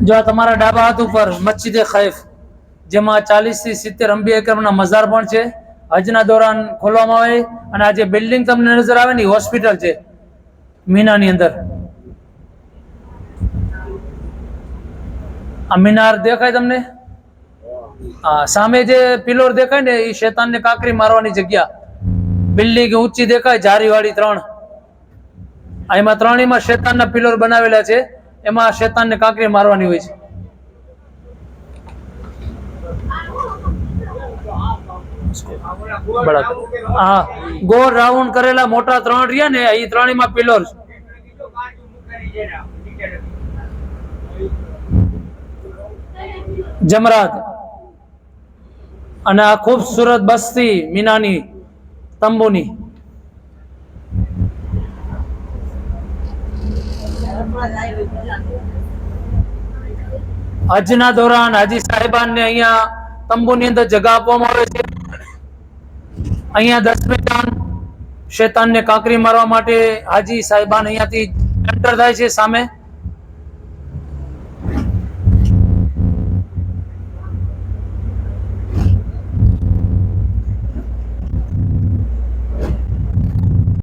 જો આ તમારા ડાબા હાથ ઉપર મસ્જિદે ખૈફ, જેમાં 40 થી 70 અંબી એકરમના મઝાર પણ છે. હજના દોરાન ખોલવામાં આવે. અને આ જે બિલ્ડિંગ તમને નજર આવે ને હોસ્પિટલ છે મીનાની અંદર. આ મિનાર દેખાય તમને? હા, સામે જે પિલોર દેખાય ને એ શેતાનને કાંકરી મારવાની જગ્યા. બિલ્ડિંગ ઊંચી દેખાય જારીવાળી 3, એમાં 3 શેતાનના પિલોર બનાવેલા છે. એમાં શેતાનને કાંકરી મારવાની હોય છે. હા, ગોળ રાઉન્ડ કરેલા મોટા 3 રહ્યા ને એ 3 પિલોર. જમરાત અને આ ખૂબસૂરત બસ્તી મીનાની તંબુની. હજના દોરાન હાજી સાહેબાનને અહીંયા તંબુની અંદર જગા આપવામાં આવે છે. અહીંયા 10 મેદાન શેતાનને કાંકરી મારવા માટે હાજી સાહેબાન અહીંયાથી એન્ટર થાય છે સામે.